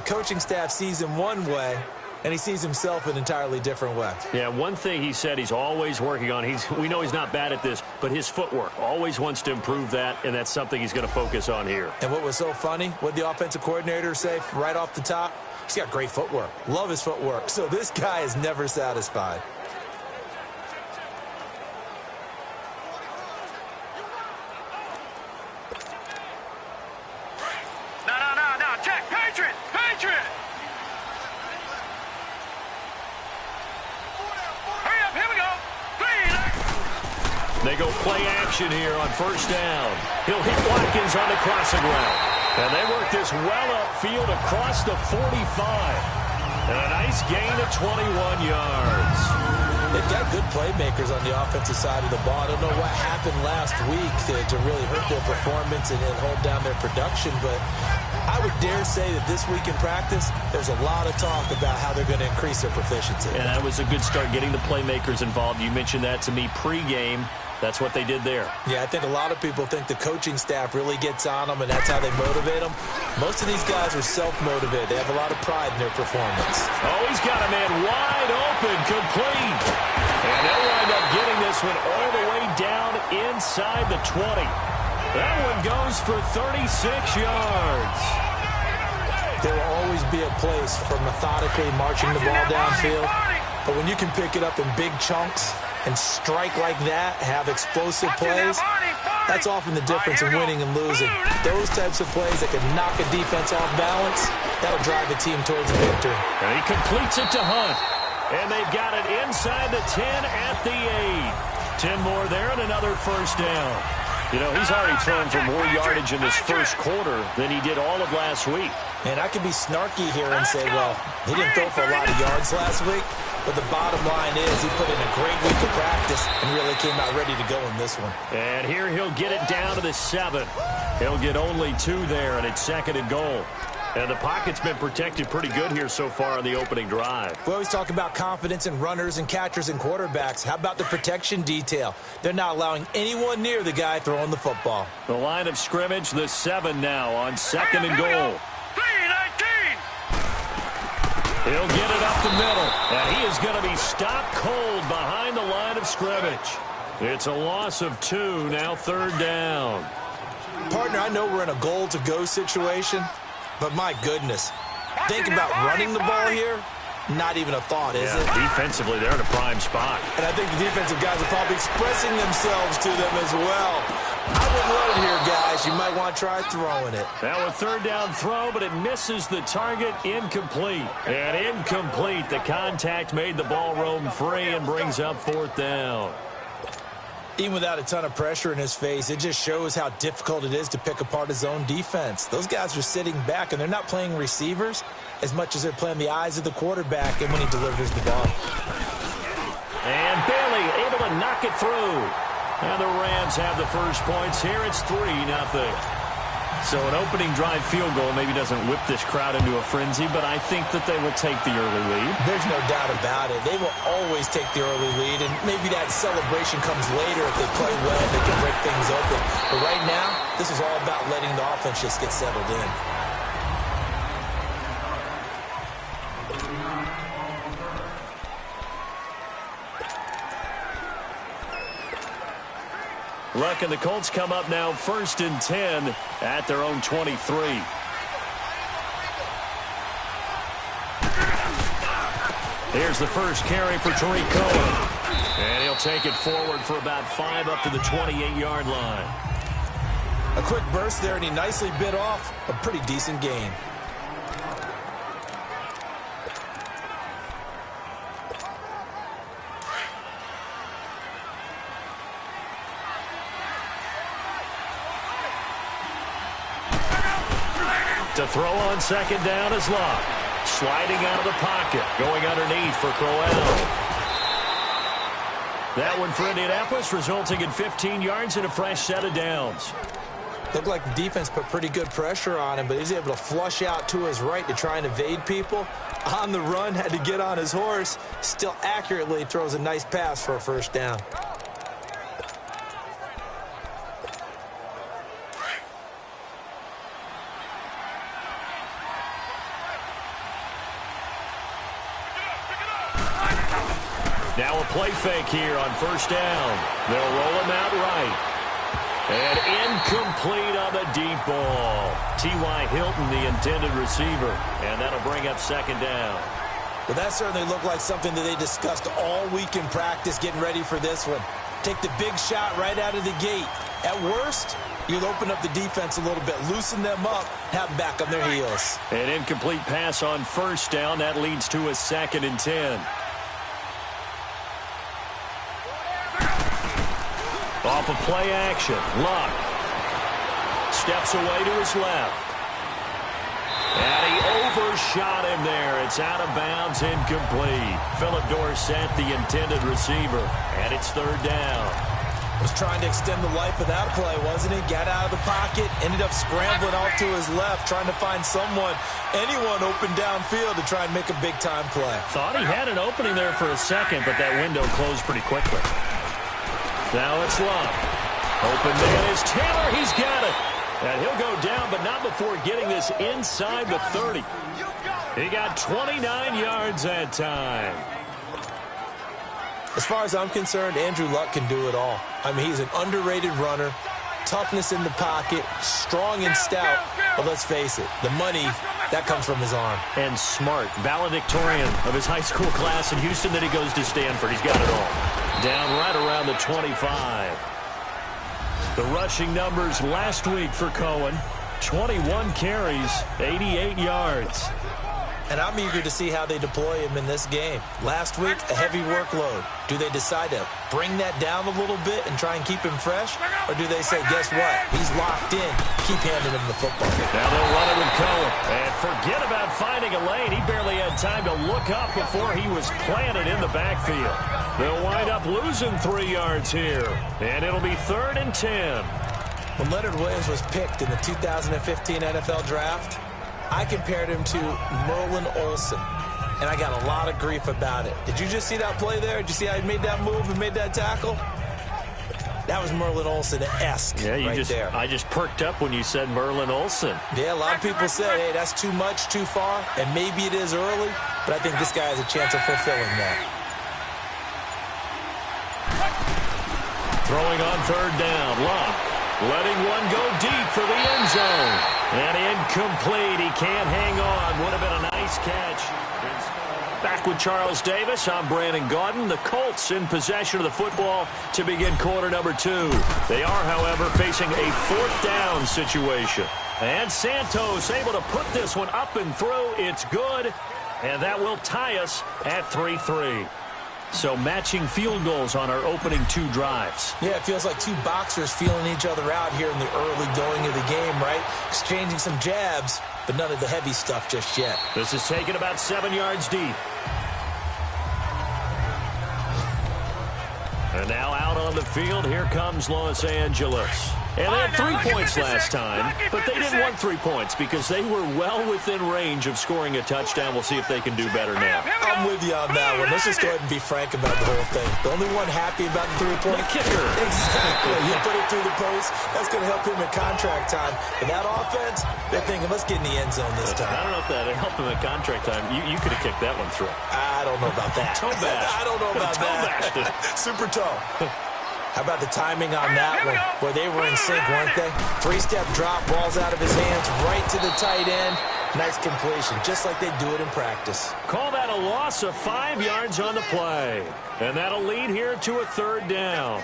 coaching staff sees him one way, and he sees himself an entirely different way. Yeah, one thing he said he's always working on, we know he's not bad at this, but his footwork, always wants to improve that, and that's something he's going to focus on here. And what was so funny, what the offensive coordinator say right off the top? He's got great footwork. Love his footwork. So this guy is never satisfied. No, check, Patriot! Hurry up, here we go! They go play action here on first down. He'll hit Watkins on the crossing route. And they work this well upfield across the 45. And a nice gain of 21 yards. They've got good playmakers on the offensive side of the ball. I don't know what happened last week to really hurt their performance and hold down their production, but I would dare say that this week in practice, there's a lot of talk about how they're going to increase their proficiency. And that was a good start, getting the playmakers involved. You mentioned that to me pregame. That's what they did there. Yeah, I think a lot of people think the coaching staff really gets on them, and that's how they motivate them. Most of these guys are self-motivated. They have a lot of pride in their performance. Oh, he's got a man wide open, complete. And they'll wind up getting this one all the way down inside the 20. That one goes for 36 yards. There will always be a place for methodically marching the ball downfield. But when you can pick it up in big chunks and strike like that, have explosive plays, that's often the difference in winning and losing. Those types of plays that can knock a defense off balance, that'll drive the team towards a victory. And he completes it to Hunt. And they've got it inside the 10 at the 8. 10 more there and another first down. You know, he's already thrown for more yardage in this first quarter than he did all of last week. And I could be snarky here and say, well, he didn't throw for a lot of yards last week. But the bottom line is he put in a great week of practice and really came out ready to go in this one. And here he'll get it down to the 7. He'll get only 2 there, and it's second and goal. And the pocket's been protected pretty good here so far on the opening drive. We always talk about confidence in runners and catchers and quarterbacks. How about the protection detail? They're not allowing anyone near the guy throwing the football. The line of scrimmage, the 7 now on second and goal. 3-19. He'll get it up the middle, and he is going to be stopped cold behind the line of scrimmage. It's a loss of 2, now third down. Partner, I know we're in a goal-to-go situation, but my goodness, think about running the ball here. Not even a thought, is it? Defensively, they're in a prime spot. And I think the defensive guys are probably expressing themselves to them as well. I wouldn't run it here, guys. You might want to try throwing it. Now a third down throw, but it misses the target. Incomplete. And incomplete. The contact made the ball roam free and brings up fourth down. Even without a ton of pressure in his face, it just shows how difficult it is to pick apart his own defense. Those guys are sitting back, and they're not playing receivers as much as they're playing the eyes of the quarterback and when he delivers the ball. And Bailey able to knock it through. And the Rams have the first points here. It's 3-0. So an opening drive field goal maybe doesn't whip this crowd into a frenzy, but I think that they will take the early lead. There's no doubt about it. They will always take the early lead, and maybe that celebration comes later if they play well, they can break things open. But right now, this is all about letting the offense just get settled in. Luck and the Colts come up now first and 10 at their own 23. Here's the first carry for Tariq Cohen. And he'll take it forward for about 5 up to the 28-yard line. A quick burst there, and he nicely bit off a pretty decent gain. To throw on second down is Locke. Sliding out of the pocket. Going underneath for Crowell. That one for Indianapolis, resulting in 15 yards and a fresh set of downs. Looked like the defense put pretty good pressure on him, but he's able to flush out to his right to try and evade people. On the run, had to get on his horse. Still accurately throws a nice pass for a first down. Now a play fake here on first down. They'll roll him out right. And incomplete on the deep ball. T.Y. Hilton, the intended receiver. And that'll bring up second down. Well, that certainly looked like something that they discussed all week in practice getting ready for this one. Take the big shot right out of the gate. At worst, you'll open up the defense a little bit, loosen them up, have them back on their heels. An incomplete pass on first down. That leads to a 2nd and 10. Off of play action, Luck steps away to his left. And he overshot him there. It's out of bounds, incomplete. Philip Dorsett, the intended receiver. And it's 3rd down. Was trying to extend the life of that play, wasn't he? Got out of the pocket, ended up scrambling off to his left, trying to find anyone open downfield to try and make a big-time play. Thought he had an opening there for a second, but that window closed pretty quickly. Now it's Luck. Open man is Taylor. He's got it. And he'll go down, but not before getting this inside the 30. He got 29 yards that time. As far as I'm concerned, Andrew Luck can do it all. I mean, he's an underrated runner, toughness in the pocket, strong and stout. But let's face it, the money, that comes from his arm. And smart, valedictorian of his high school class in Houston. Then he goes to Stanford. He's got it all. Down right around the 25. The rushing numbers last week for Cohen. 21 carries, 88 yards. And I'm eager to see how they deploy him in this game. Last week, a heavy workload. Do they decide to bring that down a little bit and try and keep him fresh? Or do they say, guess what? He's locked in. Keep handing him the football. Now they'll run it with Cohen. And forget about finding a lane. He barely had time to look up before he was planted in the backfield. They'll wind up losing 3 yards here. And it'll be 3rd and 10. When Leonard Williams was picked in the 2015 NFL Draft, I compared him to Merlin Olsen, and I got a lot of grief about it. Did you just see that play there? Did you see how he made that move and made that tackle? That was Merlin Olsen-esque there. I just perked up when you said Merlin Olsen. Yeah, a lot of people say, hey, that's too much, too far, and maybe it is early, but I think this guy has a chance of fulfilling that. Throwing on 3rd down, Luck. Letting one go deep for the end zone. And incomplete. He can't hang on. Would have been a nice catch. Back with Charles Davis. I'm Brandon Gaudin. The Colts in possession of the football to begin quarter number 2. They are, however, facing a 4th down situation. And Santos able to put this one up and through. It's good. And that will tie us at 3-3. So matching field goals on our opening 2 drives. Yeah, it feels like 2 boxers feeling each other out here in the early going of the game, right? Exchanging some jabs, but none of the heavy stuff just yet. This is taken about 7 yards deep. And now out on the field, here comes Los Angeles. And they had 3 points last time, but they didn't want 3 points because they were well within range of scoring a touchdown. We'll see if they can do better now. I'm with you on that one. Let's just go ahead and be frank about the whole thing. The only one happy about the 3-point kicker. Exactly. You put it through the post. That's going to help him in contract time. But that offense, they're thinking, let's get in the end zone this time. I don't know if that helped him in contract time. You could have kicked that one through. I don't know about that. Toe bash. I don't know about that. Super toe. How about the timing on that one? Where they were in sync, weren't they? 3-step drop, balls out of his hands, right to the tight end. Nice completion, just like they do it in practice. Call that a loss of 5 yards on the play. And that'll lead here to a 3rd down.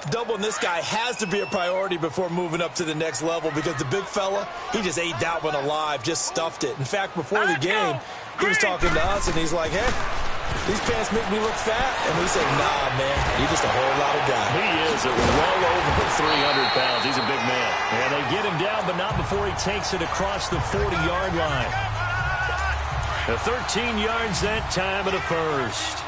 Doubling this guy has to be a priority before moving up to the next level because the big fella, he just ate that one alive, just stuffed it. In fact, before the game, he was talking to us, and he's like, hey, these pants make me look fat. And we said, nah, man, you're just a whole lot of guy. He is well over 300 pounds. He's a big man. And they get him down, but not before he takes it across the 40-yard line. 13 yards that time at a first.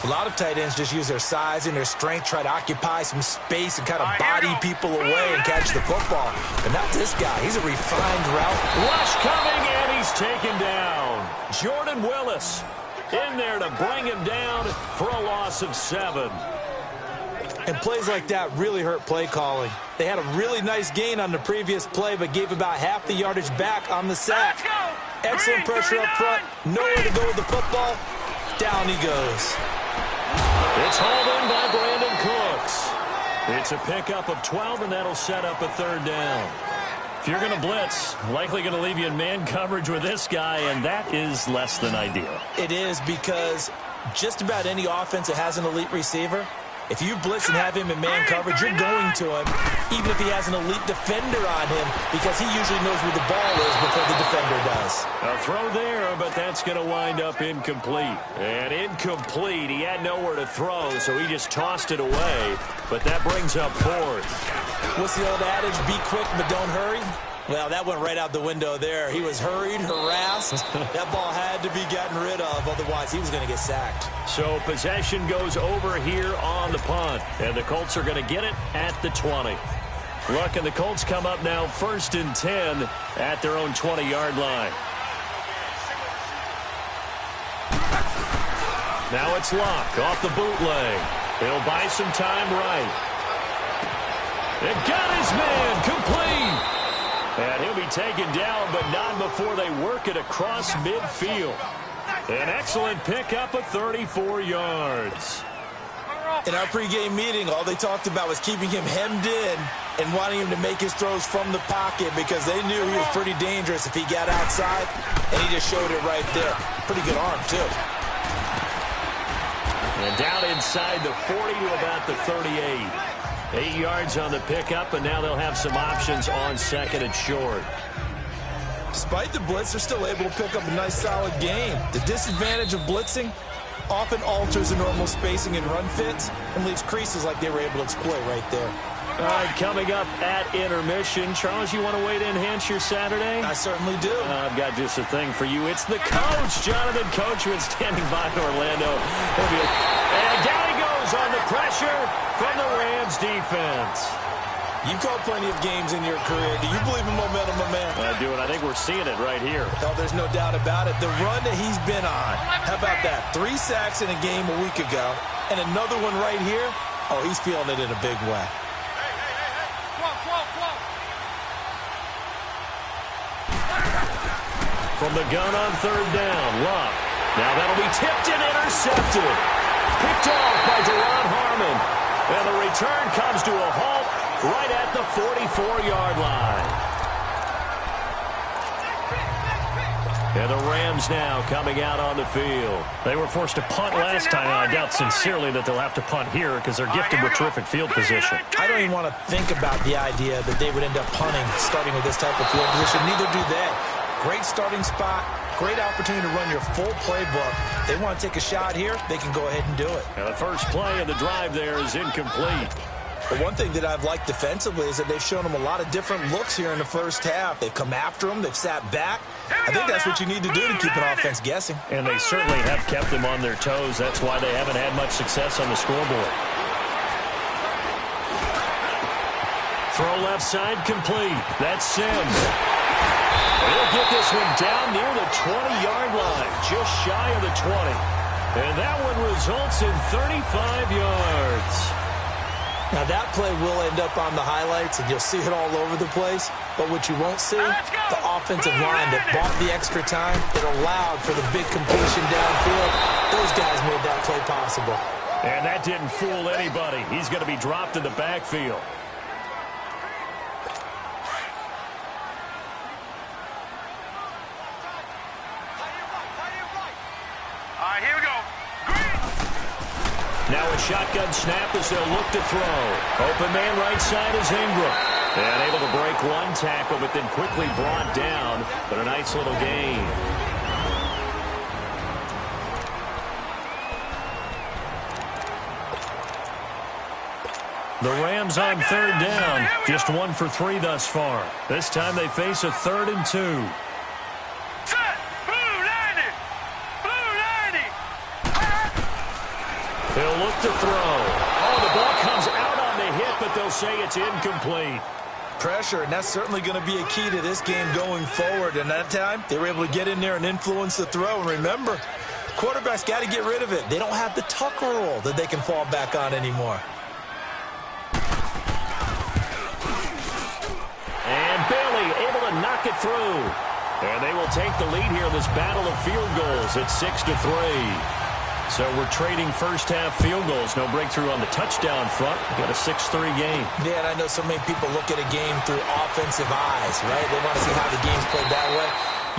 A lot of tight ends just use their size and their strength, try to occupy some space and kind of body people away and catch the football. But not this guy. He's a refined route. Rush coming, and he's taken down. Jordan Willis in there to bring him down for a loss of 7. And plays like that really hurt play calling. They had a really nice gain on the previous play, but gave about half the yardage back on the sack. Excellent pressure up front. Nowhere to go with the football. Down he goes. It's hauled in by Brandon Cooks. It's a pickup of 12, and that'll set up a third down. If you're going to blitz, likely going to leave you in man coverage with this guy, and that is less than ideal. It is, because just about any offense that has an elite receiver, if you blitz and have him in man coverage, you're going to him, even if he has an elite defender on him, because he usually knows where the ball is before the defender does. A throw there, but that's going to wind up incomplete. And incomplete. He had nowhere to throw, so he just tossed it away. But that brings up fourth. What's the old adage? Be quick, but don't hurry. Well, that went right out the window there. He was hurried, harassed. That ball had to be gotten rid of, otherwise he was going to get sacked. So possession goes over here on the punt, and the Colts are going to get it at the 20. Look, and the Colts come up now 1st and 10 at their own 20-yard line. Now it's Luck off the bootleg. He'll buy some time right. It got his man complete. And he'll be taken down, but not before they work it across midfield. An excellent pickup of 34 yards. In our pregame meeting, all they talked about was keeping him hemmed in and wanting him to make his throws from the pocket, because they knew he was pretty dangerous if he got outside, and he just showed it right there. Pretty good arm, too. And down inside the 40 to about the 38. 8 yards on the pickup, and now they'll have some options on 2nd and short. Despite the blitz, they're still able to pick up a nice, solid gain. The disadvantage of blitzing often alters the normal spacing and run fits and leaves creases like they were able to exploit right there. All right, coming up at intermission. Charles, you want to wait to enhance your Saturday? I certainly do. I've got just a thing for you. It's the coach, Jonathan Coachman, standing by in Orlando. And down he goes on the pressure from the Rams defense. You've called plenty of games in your career. Do you believe in momentum, my man? I do, and I think we're seeing it right here. Oh, there's no doubt about it. The run that he's been on. How about that? 3 sacks in a game a week ago, and another one right here. Oh, he's feeling it in a big way. From the gun on 3rd down, Luck. Now that'll be tipped and intercepted. Picked off by Deron Harmon. And the return comes to a halt right at the 44-yard line. And the Rams now coming out on the field. They were forced to punt last time, and I doubt sincerely that they'll have to punt here because they're gifted with terrific field position. I don't even want to think about the idea that they would end up punting starting with this type of field position. Neither do they. Great starting spot, great opportunity to run your full playbook. They want to take a shot here, they can go ahead and do it. And the first play of the drive there is incomplete. But one thing that I've liked defensively is that they've shown them a lot of different looks here in the first half. They've come after them, they've sat back. I think that's what you need to do to keep an offense guessing. And they certainly have kept them on their toes. That's why they haven't had much success on the scoreboard. Throw left side complete. That's Sims. He'll get this one down near the 20-yard line, just shy of the 20. And that one results in 35 yards. Now, that play will end up on the highlights, and you'll see it all over the place. But what you won't see, the offensive line that bought the extra time, that allowed for the big completion downfield. Those guys made that play possible. And that didn't fool anybody. He's going to be dropped in the backfield. Here we go. Now a shotgun snap as they'll look to throw. Open man right side is Ingram. And able to break one tackle, but then quickly brought down. But a nice little gain. The Rams on 3rd down. Just 1 for 3 thus far. This time they face a 3rd and 2. They'll look to throw. Oh, the ball comes out on the hit, but they'll say it's incomplete. Pressure, and that's certainly going to be a key to this game going forward. And that time, they were able to get in there and influence the throw. And remember, quarterbacks got to get rid of it. They don't have the tuck rule that they can fall back on anymore. And Bailey able to knock it through. And they will take the lead here in this battle of field goals at 6-3. So we're trading first-half field goals. No breakthrough on the touchdown front. We've got a 6-3 game. Yeah, and I know so many people look at a game through offensive eyes, right? They want to see how the game's played that way.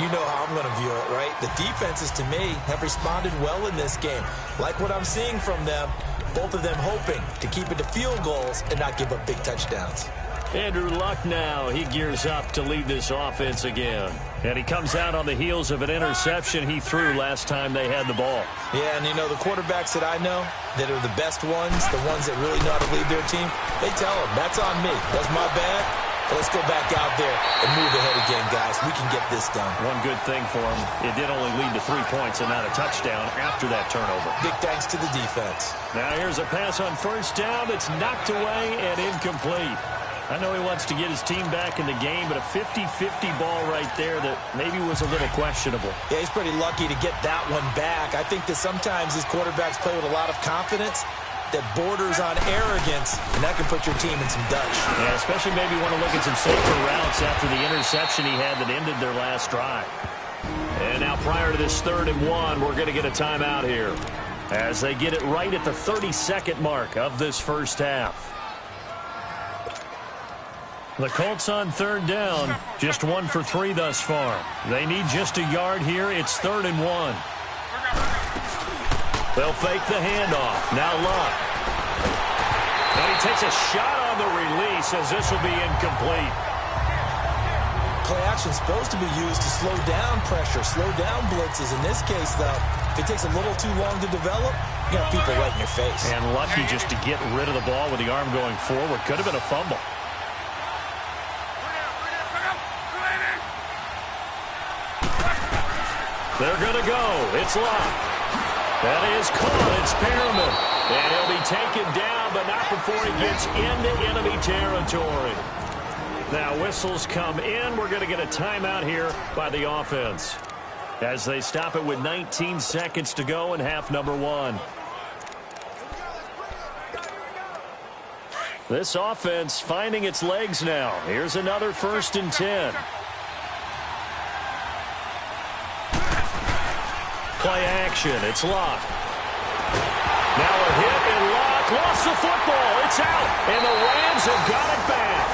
You know how I'm going to view it, right? The defenses, to me, have responded well in this game. Like what I'm seeing from them, both of them hoping to keep it to field goals and not give up big touchdowns. Andrew Luck now. He gears up to lead this offense again. And he comes out on the heels of an interception he threw last time they had the ball. Yeah, and you know, the quarterbacks that I know that are the best ones, the ones that really know how to lead their team, they tell them, that's on me. That's my bad. Let's go back out there and move ahead again, guys. We can get this done. One good thing for him, it did only lead to 3 points and not a touchdown after that turnover. Big thanks to the defense. Now here's a pass on first down that's knocked away and incomplete. I know he wants to get his team back in the game, but a 50-50 ball right there that maybe was a little questionable. Yeah, he's pretty lucky to get that one back. I think that sometimes these quarterbacks play with a lot of confidence that borders on arrogance, and that can put your team in some Dutch. Yeah, especially maybe want to look at some safer routes after the interception he had that ended their last drive. And now prior to this 3rd and 1, we're going to get a timeout here as they get it right at the 32nd mark of this first half. The Colts on 3rd down, just 1 for 3 thus far. They need just a yard here. It's 3rd and 1. They'll fake the handoff. Now Luck. And he takes a shot on the release as this will be incomplete. Play action's supposed to be used to slow down pressure, slow down blitzes. In this case, though, if it takes a little too long to develop, you got people right in your face. And lucky just to get rid of the ball with the arm going forward. Could have been a fumble. They're going to go. It's Luck. That is caught. It's Perriman. And he'll be taken down, but not before he gets into enemy territory. Now whistles come in. We're going to get a timeout here by the offense as they stop it with 19 seconds to go in half number 1. This offense finding its legs now. Here's another 1st and 10. Play action. It's Luck. Now a hit, and Luck lost the football. It's out, and the Rams have got it back.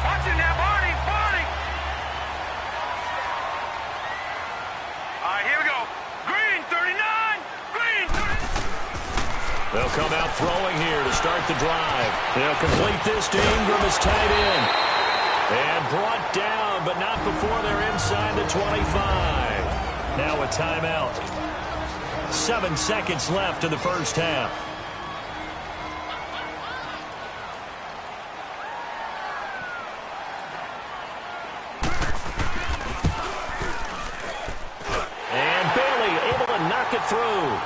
Watch it now, Barney, Barney. All right, here we go. Green, 39. Green, 39. They'll come out throwing here to start the drive. They'll complete this to Ingram as tight end. And brought down, but not before they're inside the 25. Now a timeout. 7 seconds left in the first half. And Bailey able to knock it through.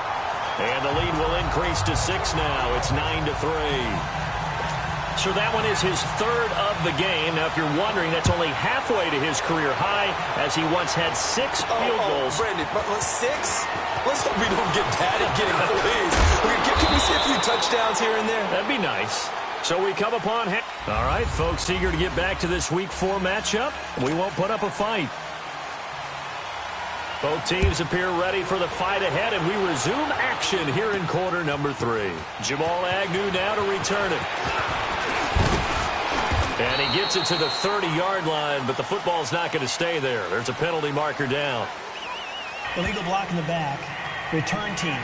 And the lead will increase to 6 now. It's 9-3. So that one is his 3rd of the game. Now, if you're wondering, that's only halfway to his career high, as he once had 6 field goals. Brandon, but 6? Let's hope we don't get bad at getting plays. Can we see a few touchdowns here and there? That'd be nice. So we come upon... All right, folks, eager to get back to this Week 4 matchup. We won't put up a fight. Both teams appear ready for the fight ahead, and we resume action here in quarter number 3. Jamal Agnew now to return it. And he gets it to the 30-yard line, but the football's not going to stay there. There's a penalty marker down. Illegal block in the back. Return team.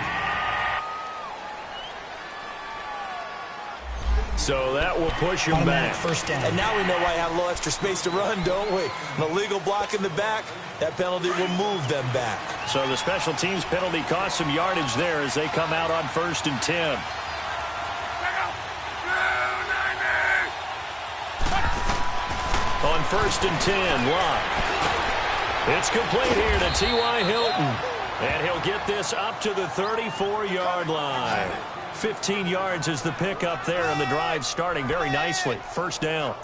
So that will push him back. First down. And now we know why I have a little extra space to run, don't we? An illegal block in the back, that penalty will move them back. So the special teams penalty cost some yardage there as they come out on 1st and 10. On 1st and 10, Luck. It's complete here to T.Y. Hilton. And he'll get this up to the 34-yard line. 15 yards is the pickup there, and the drive starting very nicely. First down.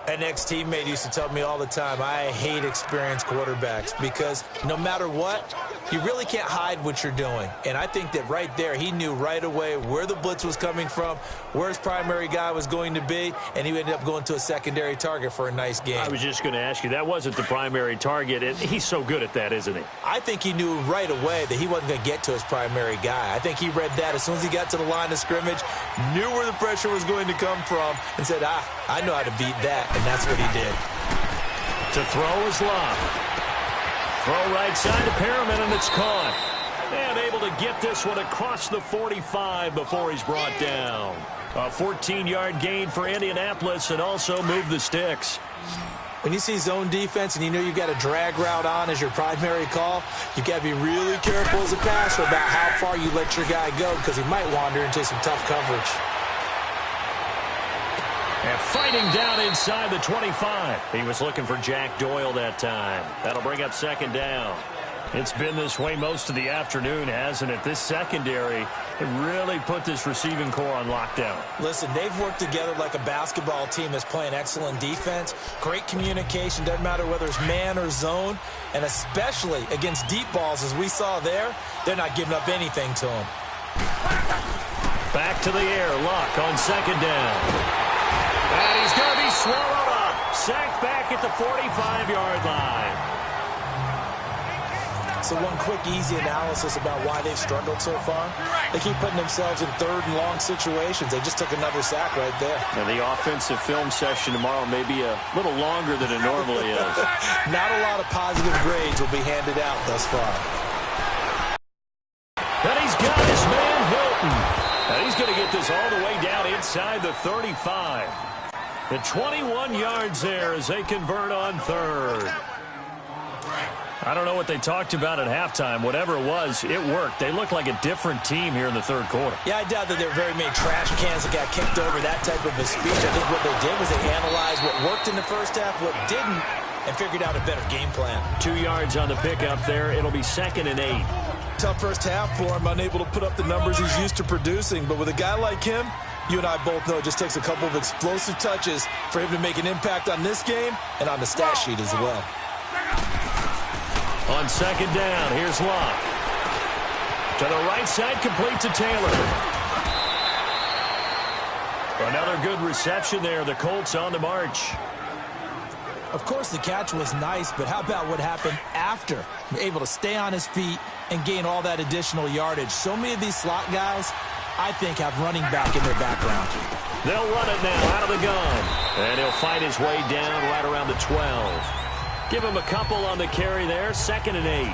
An ex-teammate used to tell me all the time, I hate experienced quarterbacks because no matter what, You really can't hide what you're doing. And I think that right there, he knew right away where the blitz was coming from, where his primary guy was going to be, and he ended up going to a secondary target for a nice game. I was just going to ask you, that wasn't the primary target, and he's so good at that, isn't he? I think he knew right away that he wasn't going to get to his primary guy. I think he read that as soon as he got to the line of scrimmage, knew where the pressure was going to come from, and said, I know how to beat that, and that's what he did. To throw is Love. Throw right side to Perriman, and it's caught. And able to get this one across the 45 before he's brought down. A 14-yard gain for Indianapolis and also move the sticks. When you see zone defense and you know you've got a drag route on as your primary call, you've got to be really careful as a passer about how far you let your guy go because he might wander into some tough coverage. And fighting down inside the 25. He was looking for Jack Doyle that time. That'll bring up second down. It's been this way most of the afternoon, hasn't it? This secondary really put this receiving core on lockdown. Listen, they've worked together like a basketball team that's playing excellent defense. Great communication, doesn't matter whether it's man or zone. And especially against deep balls, as we saw there, they're not giving up anything to them. Back to the air, Luck on second down. And he's going to be swallowed up. Sacked back at the 45-yard line. So one quick, easy analysis about why they've struggled so far. They keep putting themselves in third and long situations. They just took another sack right there. And the offensive film session tomorrow may be a little longer than it normally is. Not a lot of positive grades will be handed out thus far. And he's got his man Hilton. And he's going to get this all the way down inside the 35. The 21 yards there as they convert on third. I don't know what they talked about at halftime. Whatever it was, it worked. They look like a different team here in the third quarter. Yeah, I doubt that there were very many trash cans that got kicked over that type of a speech. I think what they did was they analyzed what worked in the first half, what didn't, and figured out a better game plan. 2 yards on the pickup there. It'll be 2nd and 8. Tough first half for him, unable to put up the numbers he's used to producing. But with a guy like him, you and I both know it just takes a couple of explosive touches for him to make an impact on this game and on the stat sheet as well. On second down, here's Locke. To the right side, complete to Taylor. Another good reception there. The Colts on the march. Of course, the catch was nice, but how about what happened after? Able to stay on his feet and gain all that additional yardage. So many of these slot guys, I think, have running back in their background. They'll run it now out of the gun. And he'll fight his way down right around the 12. Give him a couple on the carry there. 2nd and 8.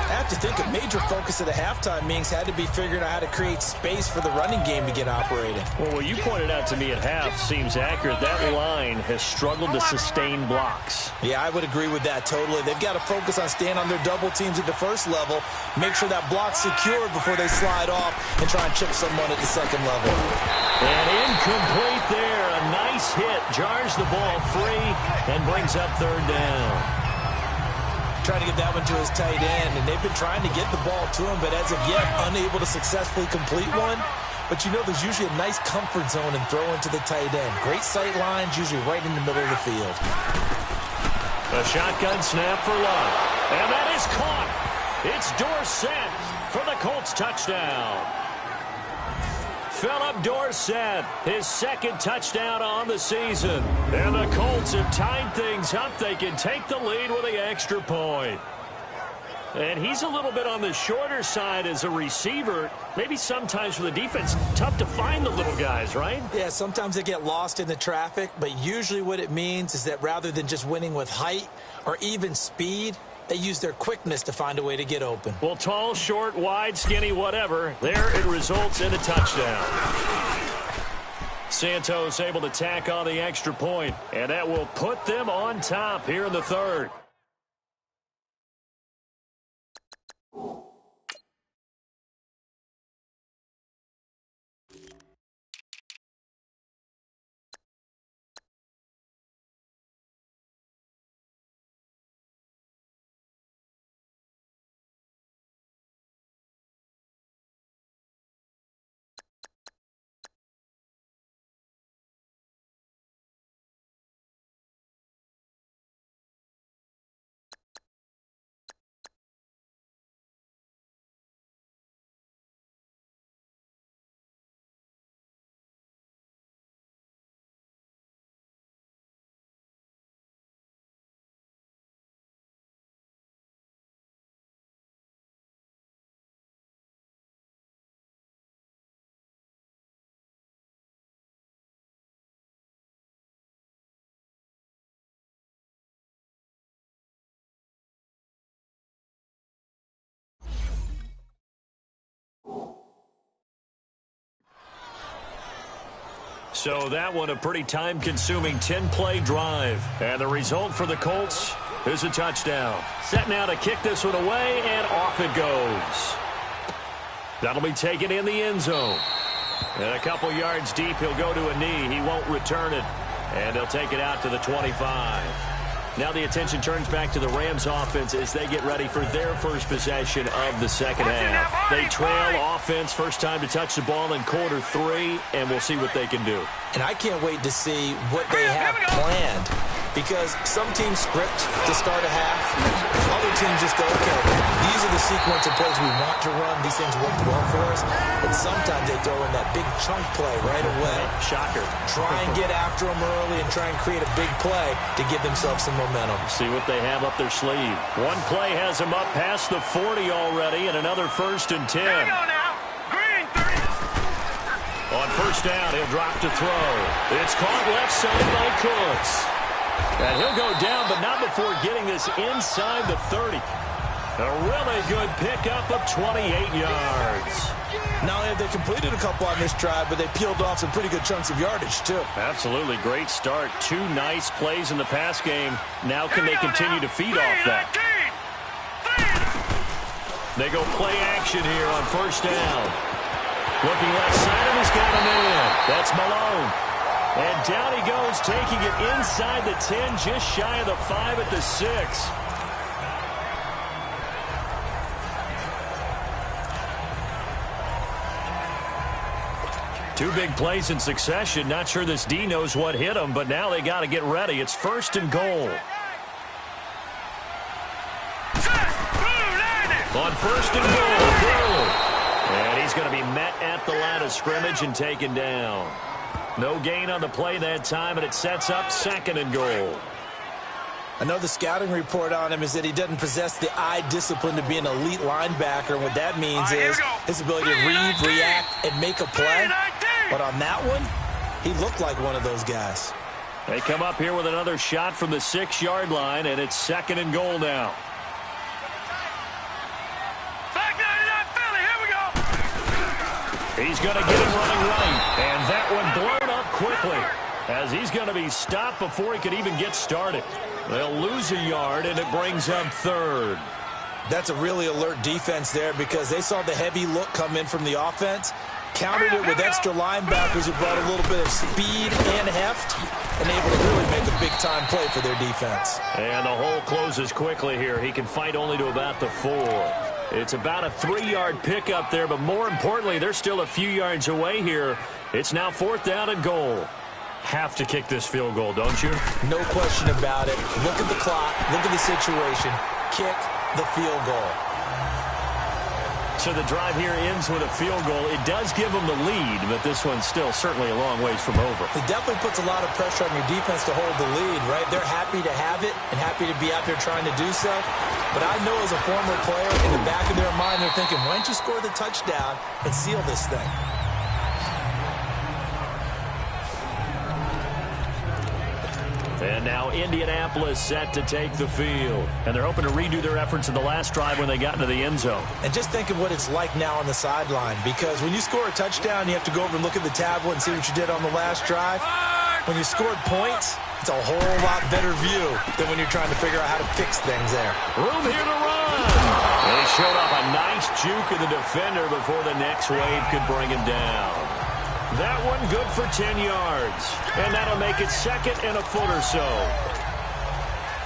I have to think a major focus of the halftime meetings had to be figuring out how to create space for the running game to get operating. Well, what you pointed out to me at half seems accurate. That line has struggled to sustain blocks. Yeah, I would agree with that totally. They've got to focus on staying on their double teams at the first level, make sure that block's secured before they slide off and try and chip someone at the second level. And incomplete there. A nice hit. Jars the ball free and brings up third down. Trying to get that one to his tight end, and they've been trying to get the ball to him, but as of yet, unable to successfully complete one. But you know there's usually a nice comfort zone in throwing to the tight end. Great sight lines, usually right in the middle of the field. A shotgun snap for Love. And that is caught. It's Dorsett for the Colts touchdown. Philip Dorsett, his 2nd touchdown on the season. And the Colts have tied things up. They can take the lead with the extra point. And he's a little bit on the shorter side as a receiver. Maybe sometimes for the defense, tough to find the little guys, right? Yeah, sometimes they get lost in the traffic, but usually what it means is that rather than just winning with height or even speed, they use their quickness to find a way to get open. Well, tall, short, wide, skinny, whatever. There it results in a touchdown. Santos able to tack on the extra point, and that will put them on top here in the third. So that one a pretty time-consuming 10-play drive. And the result for the Colts is a touchdown. Set now to kick this one away, and off it goes. That'll be taken in the end zone. And a couple yards deep, he'll go to a knee. He won't return it. And they'll take it out to the 25. Now the attention turns back to the Rams offense as they get ready for their first possession of the second half. They trail offense, first time to touch the ball in quarter 3, and we'll see what they can do. And I can't wait to see what they have planned, because some teams script to start a half. Other teams just go, okay, these are the sequence of plays we want to run. These things work well for us. And sometimes they throw in that big chunk play right away. Shocker. Try and get after them early and try and create a big play to give themselves some momentum. See what they have up their sleeve. One play has them up past the 40 already, and another 1st and 10. There you go now. Green, 30. On first down, he'll drop to throw. It's caught left side by Cooks. And he'll go down, but not before getting this inside the 30. A really good pickup of 28 yards. Not only have they completed a couple on this drive, but they peeled off some pretty good chunks of yardage, too. Absolutely great start. 2 nice plays in the pass game. Now can they continue to feed off that? They go play action here on first down. Looking left side, and he's got a man. That's Malone. And down he goes, taking it inside the 10, just shy of the 5 at the 6. Two big plays in succession. Not sure this D knows what hit him, but now they got to get ready. It's 1st and goal. On 1st and goal, and he's going to be met at the line of scrimmage and taken down. No gain on the play that time, and it sets up 2nd and goal. I know the scouting report on him is that he doesn't possess the eye discipline to be an elite linebacker. And what that means is his ability to read, react, and make a play. But on that one, he looked like one of those guys. They come up here with another shot from the 6-yard line, and it's 2nd and goal now. He's going to get him running right, and that one blown up quickly as he's going to be stopped before he could even get started. They'll lose a yard, and it brings up 3rd. That's a really alert defense there because they saw the heavy look come in from the offense, countered it with extra linebackers who brought a little bit of speed and heft, and able to really make a big-time play for their defense. And the hole closes quickly here. He can fight only to about the 4. It's about a 3-yard pickup there, but more importantly, they're still a few yards away here. It's now 4th down and goal. Have to kick this field goal, don't you? No question about it. Look at the clock. Look at the situation. Kick the field goal. So the drive here ends with a field goal. It does give them the lead, but this one's still certainly a long ways from over. It definitely puts a lot of pressure on your defense to hold the lead, right? They're happy to have it and happy to be out there trying to do so. But I know as a former player, in the back of their mind, they're thinking, why don't you score the touchdown and seal this thing? And now Indianapolis set to take the field. And they're hoping to redo their efforts in the last drive when they got into the end zone. And just think of what it's like now on the sideline, because when you score a touchdown, you have to go over and look at the tablet and see what you did on the last drive. When you scored points, it's a whole lot better view than when you're trying to figure out how to fix things there. Room here to run. They showed off a nice juke of the defender before the next wave could bring him down. That one good for 10 yards. And that'll make it 2nd and a foot or so.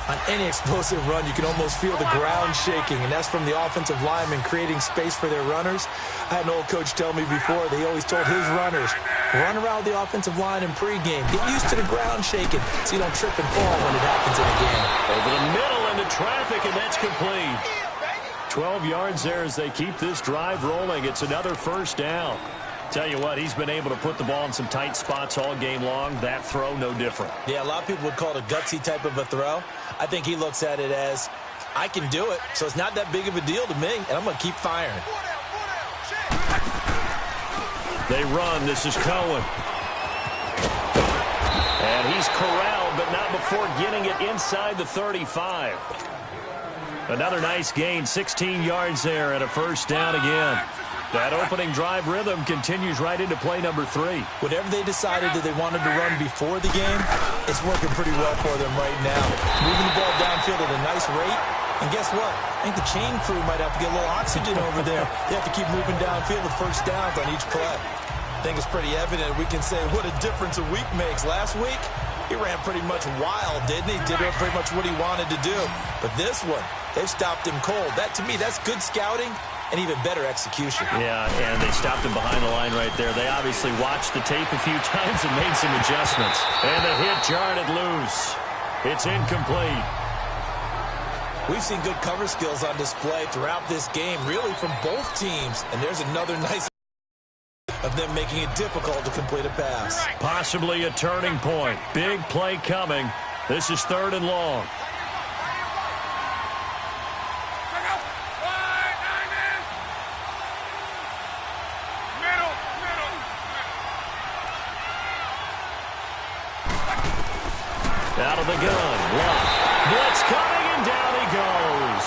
On any explosive run, you can almost feel the ground shaking, and that's from the offensive linemen creating space for their runners. I had an old coach tell me before, they always told his runners, run around the offensive line in pregame. Get used to the ground shaking so you don't trip and fall when it happens in a game. Over the middle into traffic, and that's complete. 12 yards there as they keep this drive rolling. It's another 1st down. Tell you what, he's been able to put the ball in some tight spots all game long. That throw, no different. Yeah, a lot of people would call it a gutsy type of a throw. I think he looks at it as, I can do it, so it's not that big of a deal to me, and I'm going to keep firing. They run. This is Cohen. And he's corralled, but not before getting it inside the 35. Another nice gain, 16 yards there, and a 1st down again. That opening drive rhythm continues right into play number 3. Whatever they decided that they wanted to run before the game, it's working pretty well for them right now. Moving the ball downfield at a nice rate. And guess what? I think the chain crew might have to get a little oxygen over there. They have to keep moving downfield with first downs on each play. I think it's pretty evident. We can say what a difference a week makes. Last week, he ran pretty much wild, didn't he? Did pretty much what he wanted to do. But this one, they've stopped him cold. That, to me, that's good scouting and even better execution. Yeah, and they stopped him behind the line right there. They obviously watched the tape a few times and made some adjustments. And the hit jarred it loose. It's incomplete. We've seen good cover skills on display throughout this game, really from both teams. And there's another nice of them making it difficult to complete a pass. Possibly a turning point. Big play coming. This is 3rd and long. Out of the gun. Block. Blitz coming, and down he goes.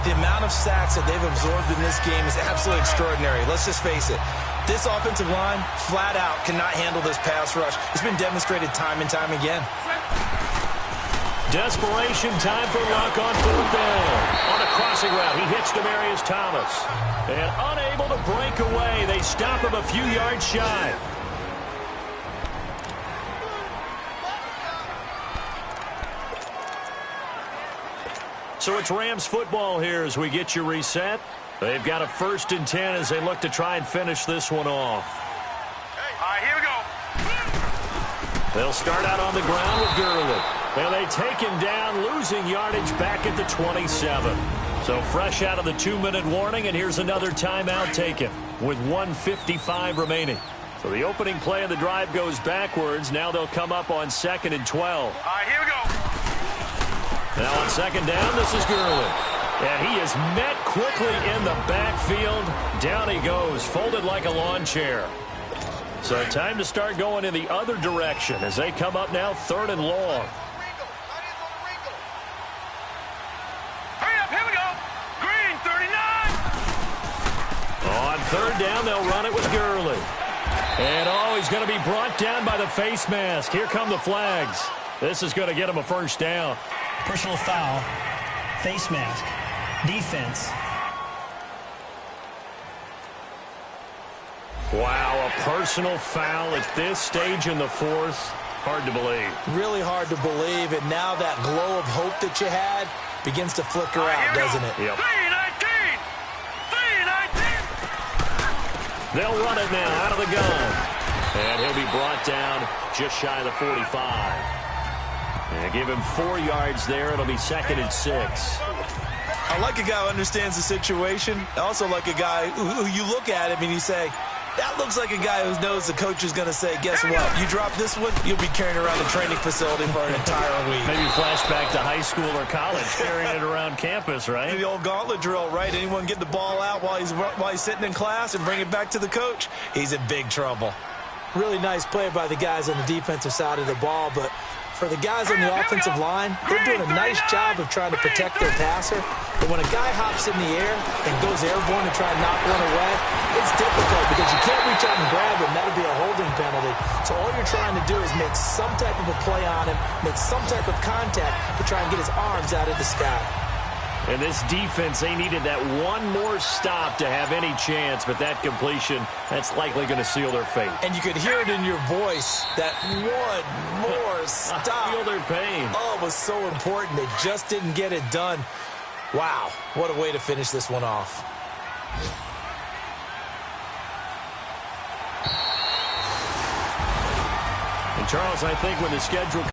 The amount of sacks that they've absorbed in this game is absolutely extraordinary. Let's just face it. This offensive line, flat out, cannot handle this pass rush. It's been demonstrated time and time again. Desperation time for Luck on 4th down. On a crossing route, he hits Demaryius Thomas. And unable to break away, they stop him a few yards shy. So it's Rams football here as we get you reset. They've got a 1st and 10 as they look to try and finish this one off. All right, here we go. They'll start out on the ground with Gurley. And they take him down, losing yardage back at the 27. So fresh out of the 2-minute warning, and here's another timeout taken with 1:55 remaining. So the opening play of the drive goes backwards. Now they'll come up on 2nd and 12. All right, here we go. Now on 2nd down, this is Gurley. And he is met quickly in the backfield. Down he goes, folded like a lawn chair. So time to start going in the other direction as they come up now 3rd and long. Hurry up, here we go. Green, 39. On 3rd down, they'll run it with Gurley. And he's going to be brought down by the face mask. Here come the flags. This is going to get him a 1st down. Personal foul, face mask, defense. Wow, a personal foul at this stage in the 4th. Hard to believe. Really hard to believe, and now that glow of hope that you had begins to flicker out, doesn't it? Yep. 319. 319. They'll run it now out of the gun. And he'll be brought down just shy of the 45. And give him 4 yards there. It'll be 2nd and 6. I like a guy who understands the situation. I also like a guy who you look at him and you say, that looks like a guy who knows the coach is going to say, guess what? You drop this one, you'll be carrying around the training facility for an entire week. Maybe flashback to high school or college, carrying it around campus, right? The old gauntlet drill, right? Anyone get the ball out while he's sitting in class and bring it back to the coach? He's in big trouble. Really nice play by the guys on the defensive side of the ball, but for the guys on the offensive line, they're doing a nice job of trying to protect their passer. But when a guy hops in the air and goes airborne to try and knock one away, it's difficult because you can't reach out and grab him. That'll be a holding penalty. So all you're trying to do is make some type of a play on him, make some type of contact to try and get his arms out of the sky. And this defense, they needed that one more stop to have any chance, but that completion, that's likely going to seal their fate. And you could hear it in your voice, that one more stop. I feel their pain. Oh, it was so important. They just didn't get it done. Wow, what a way to finish this one off. And Charles, I think when the schedule